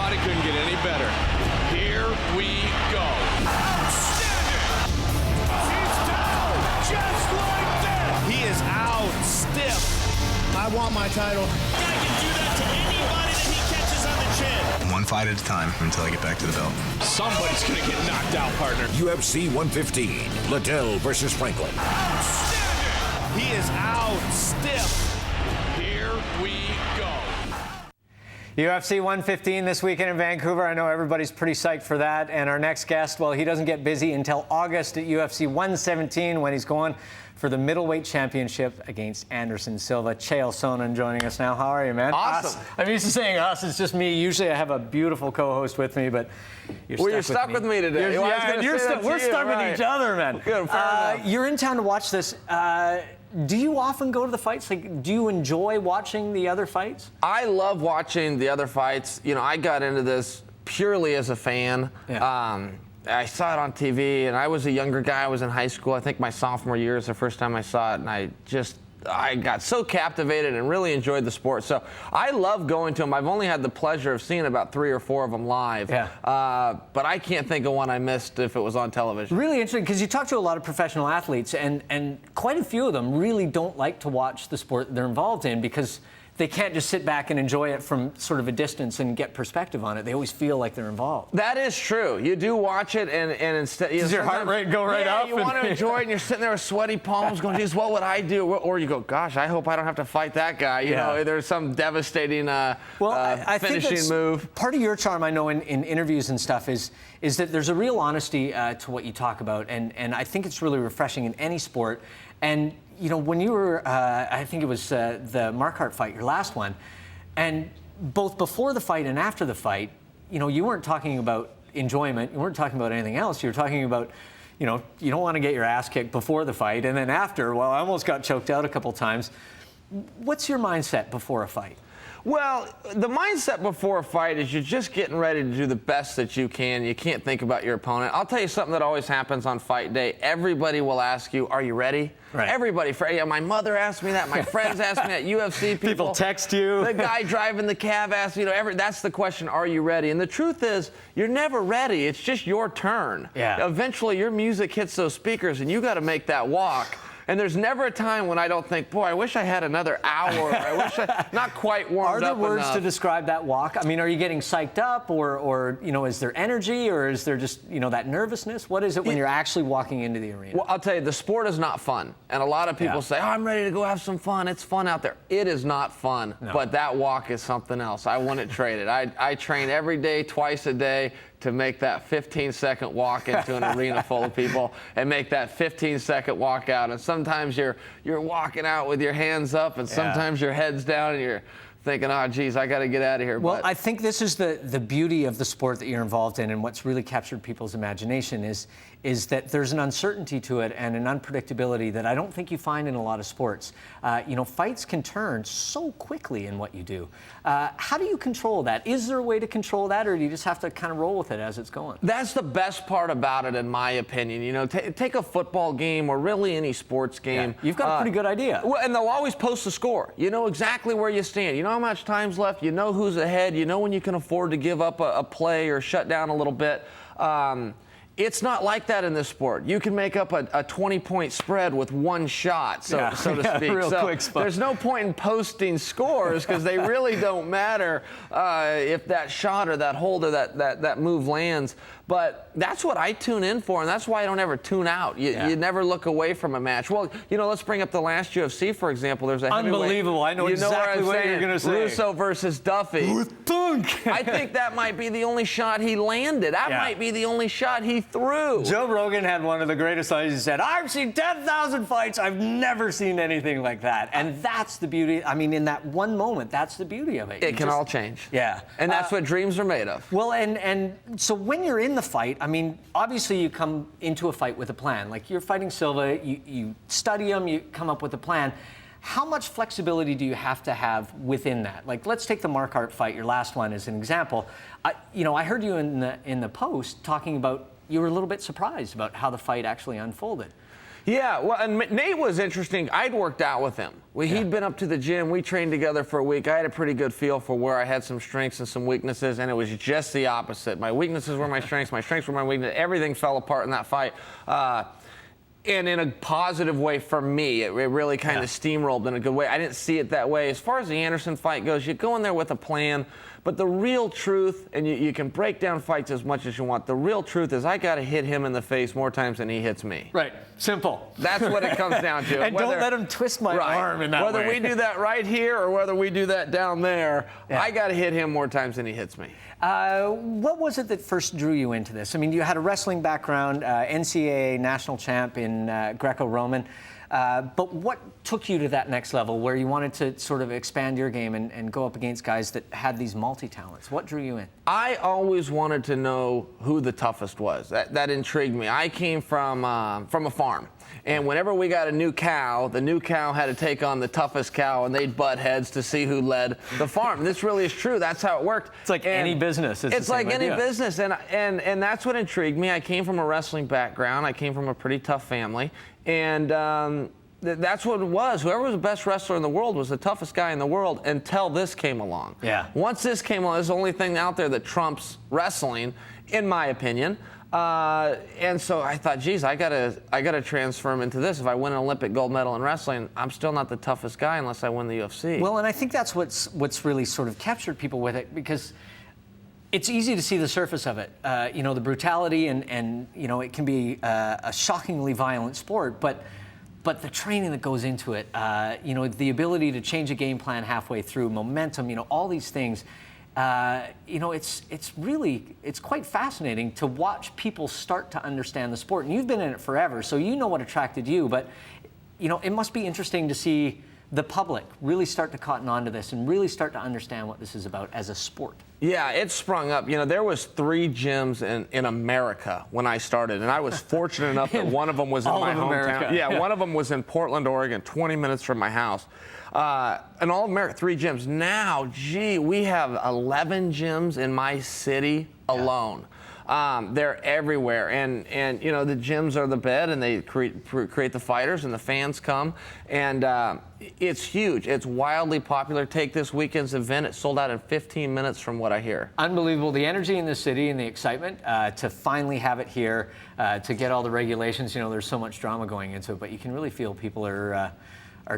thought it couldn't get any better. Here we go. Outstanding! He's down just like that. He is out stiff. I want my title. Guy can do that to anybody that he catches on the chin. One fight at a time until I get back to the belt. Somebody's gonna get knocked out, partner. UFC 115, Liddell versus Franklin. Outstanding! He is out stiff. Here we go. UFC 115 this weekend in Vancouver. I know everybody's pretty psyched for that. And our next guest, well, he doesn't get busy until August at UFC 117 when he's going for the middleweight championship against Anderson Silva. Chael Sonnen joining us now. How are you, man? Awesome. I'm used to saying us. It's just me. Usually I have a beautiful co-host with me, but you're stuck with me today. We're stuck with each other, man. Good, fair enough. You're in town to watch this. Do you often go to the fights? Like, do you enjoy watching the other fights? I love watching the other fights. You know, I got into this purely as a fan. Yeah. I saw it on TV, and I was a younger guy. I was in high school. I think my sophomore year is the first time I saw it, and I got so captivated and really enjoyed the sport. So I love going to them. I've only had the pleasure of seeing about 3 or 4 of them live. Yeah. But I can't think of one I missed if it was on television. Really interesting, because you talk to a lot of professional athletes, and quite a few of them really don't like to watch the sport they're involved in because they can't just sit back and enjoy it from sort of a distance and get perspective on it. They always feel like they're involved. That is true. You do watch it, and instead... Does your heart rate go right up? You want to enjoy it, and you're sitting there with sweaty palms going, geez, what would I do? Or you go, gosh, I hope I don't have to fight that guy. You know, there's some devastating I finishing think move. Part of your charm, I know, in interviews and stuff is that there's a real honesty to what you talk about, and I think it's really refreshing in any sport. And, you know, when you were, I think it was the Marquardt fight, your last one, and both before the fight and after the fight, you know, you weren't talking about enjoyment, you weren't talking about anything else, you were talking about, you know, you don't want to get your ass kicked before the fight, and then after, well, I almost got choked out a couple times. What's your mindset before a fight? Well, the mindset before a fight is you're just getting ready to do the best that you can. You can't think about your opponent. I'll tell you something that always happens on fight day. Everybody will ask you, are you ready? Right. Everybody. My mother asked me that. My friends asked me that. UFC people text you. The guy driving the cab asked me, that's the question, are you ready? And the truth is, you're never ready. It's just your turn. Yeah. Eventually, your music hits those speakers, and you got to make that walk. And there's never a time when I don't think, boy, I wish I had another hour. I wish not quite warmed up enough. Are there words enough to describe that walk? I mean, are you getting psyched up, or you know, is there energy, or is there just, you know, that nervousness? What is it when you're actually walking into the arena? Well, I'll tell you, the sport is not fun. And a lot of people say, I'm ready to go have some fun. It's fun out there. It is not fun, but that walk is something else. I wouldn't trade it. I train every day, twice a day, to make that 15-second walk into an arena full of people and make that 15-second walk out. And sometimes you're walking out with your hands up, and sometimes your head's down, and you're thinking, oh, geez, I got to get out of here. Well, I think this is the beauty of the sport that you're involved in, and what's really captured people's imagination is that there's an uncertainty to it and an unpredictability that I don't think you find in a lot of sports. You know, fights can turn so quickly in what you do. How do you control that? Is there a way to control that, or do you just have to kind of roll with it as it's going? That's the best part about it, in my opinion. You know, take a football game or really any sports game. Yeah, you've got a pretty good idea. Well, and they'll always post the score. You know exactly where you stand. You know how much time's left. You know who's ahead. You know when you can afford to give up a play or shut down a little bit. It's not like that in this sport. You can make up a 20-point spread with one shot, so to speak. Real quick spot. There's no point in posting scores because they really don't matter if that shot or that hold or that move lands. But that's what I tune in for, and that's why I don't ever tune out. You never look away from a match. Well, you know, let's bring up the last UFC, for example. There's a unbelievable. I know exactly what you're going to say. Russo versus Duffy. I think that might be the only shot he landed. That might be the only shot he threw. Joe Rogan had one of the greatest lines. He said, I've seen 10,000 fights. I've never seen anything like that. And that's the beauty. I mean, in that one moment, that's the beauty of it. It can all change. Yeah. And that's what dreams are made of. Well, and so when you're in the fight, I mean, obviously you come into a fight with a plan. Like, you're fighting Silva, you study him, you come up with a plan. How much flexibility do you have to have within that? Like, let's take the Marquardt fight, your last one, as an example. You know, I heard you in the post talking about you were a little bit surprised about how the fight actually unfolded. Yeah, well, and Nate was interesting. I'd worked out with him. He'd been up to the gym. We trained together for a week. I had a pretty good feel for where I had some strengths and some weaknesses, and it was just the opposite. My weaknesses were my strengths were my weaknesses. Everything fell apart in that fight. And in a positive way for me, it really kind of steamrolled in a good way. I didn't see it that way. As far as the Anderson fight goes, you go in there with a plan, but the real truth, and you can break down fights as much as you want, the real truth is I got to hit him in the face more times than he hits me. Right. Simple. That's what it comes down to. And don't let him twist my arm in that way. Whether we do that right here or whether we do that down there, I got to hit him more times than he hits me. What was it that first drew you into this? I mean, you had a wrestling background, NCAA national champ in Greco-Roman. But what took you to that next level where you wanted to sort of expand your game and go up against guys that had these multi-talents? What drew you in? I always wanted to know who the toughest was. That intrigued me. I came from a farm. And whenever we got a new cow, the new cow had to take on the toughest cow, and they'd butt heads to see who led the farm. This really is true. That's how it worked. It's like any business. It's like any business, and that's what intrigued me. I came from a wrestling background. I came from a pretty tough family, and that's what it was. Whoever was the best wrestler in the world was the toughest guy in the world until this came along. Yeah. Once this came along, it's the only thing out there that trumps wrestling, in my opinion. And so I thought, geez, I gotta transform into this. If I win an Olympic gold medal in wrestling, I'm still not the toughest guy unless I win the UFC. Well, and I think that's what's really sort of captured people with it, because it's easy to see the surface of it. The brutality and it can be a shockingly violent sport, but the training that goes into it, the ability to change a game plan halfway through, momentum, all these things. It's quite fascinating to watch people start to understand the sport. And you've been in it forever, so you know what attracted you. But, it must be interesting to see the public really start to cotton on to this and really start to understand what this is about as a sport. Yeah, it sprung up. There was 3 gyms in America when I started, and I was fortunate enough that one of them was in my hometown. America. Yeah, one of them was in Portland, Oregon, 20 minutes from my house. And all America, 3 gyms. Now, we have 11 gyms in my city alone. They're everywhere, and the gyms are the bed, and they create the fighters, and the fans come, and it's huge. It's wildly popular. Take this weekend's event; it sold out in 15 minutes, from what I hear. Unbelievable, the energy in the city and the excitement to finally have it here, to get all the regulations. There's so much drama going into it, but you can really feel people are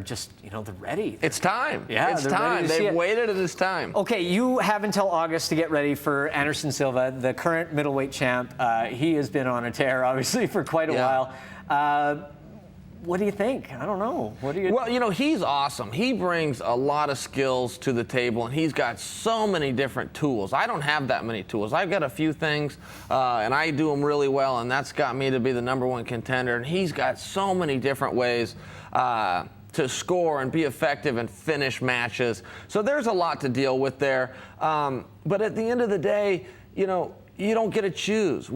just, they're ready. It's time. Yeah, it's time. They've waited, and it's time. Okay, you have until August to get ready for Anderson Silva, the current middleweight champ. He has been on a tear, obviously, for quite a while. What do you think? I don't know. Well, he's awesome. He brings a lot of skills to the table, and he's got so many different tools. I don't have that many tools. I've got a few things, and I do them really well, and that's got me to be the #1 contender. And he's got so many different ways to score and be effective and finish matches. So there's a lot to deal with there. But at the end of the day, you don't get to choose.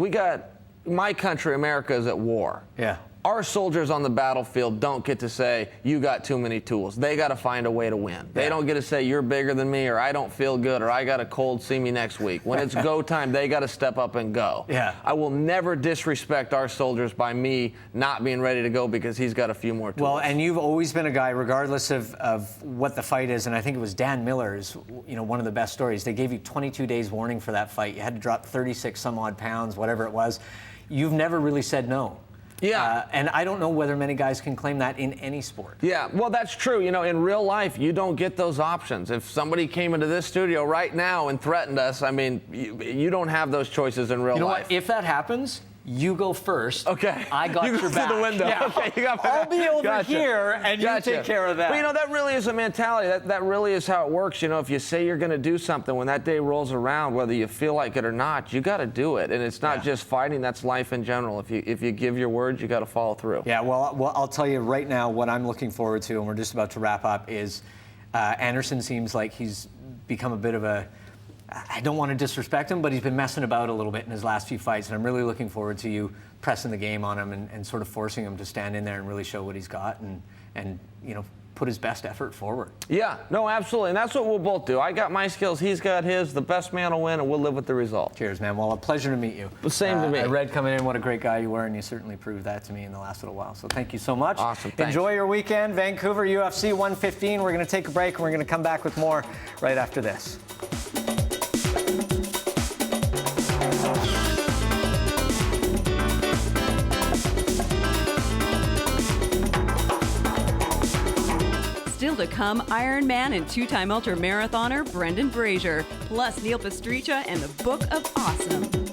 My country, America, is at war. Yeah. Our soldiers on the battlefield don't get to say, you got too many tools. They got to find a way to win. They don't get to say, you're bigger than me, or I don't feel good, or I got a cold, see me next week. When it's go time, they got to step up and go. Yeah. I will never disrespect our soldiers by me not being ready to go because he's got a few more tools. Well, and you've always been a guy, regardless of what the fight is, and I think it was Dan Miller's, one of the best stories. They gave you 22 days warning for that fight. You had to drop 36 some odd pounds, whatever it was. You've never really said no. Yeah. And I don't know whether many guys can claim that in any sport. Yeah, well, that's true. In real life, you don't get those options. If somebody came into this studio right now and threatened us, you don't have those choices in real life. You know what? If that happens, you go first. Okay. I got you your go back. through the window. Yeah. Okay, I'll be over here, and you take care of that. But that really is a mentality. That really is how it works. If you say you're going to do something, when that day rolls around, whether you feel like it or not, you got to do it. And it's not just fighting. That's life in general. If you give your word, you got to follow through. Yeah. Well, I'll tell you right now what I'm looking forward to, and we're just about to wrap up. Is Anderson seems like he's become a bit of a. I don't want to disrespect him, but he's been messing about a little bit in his last few fights, and I'm really looking forward to you pressing the game on him and sort of forcing him to stand in there and really show what he's got and put his best effort forward. Yeah, no, absolutely. And that's what we'll both do. I got my skills, he's got his. The best man will win, and we'll live with the result. Cheers, man. Well, a pleasure to meet you. Same to me. I read coming in what a great guy you were, and you certainly proved that to me in the last little while. So thank you so much. Awesome. Thanks. Enjoy your weekend. Vancouver, UFC 115. We're going to take a break, and we're going to come back with more right after this. Still to come, Ironman and two-time ultra marathoner Brendan Brazier, plus Neil Pastricha and the Book of Awesome.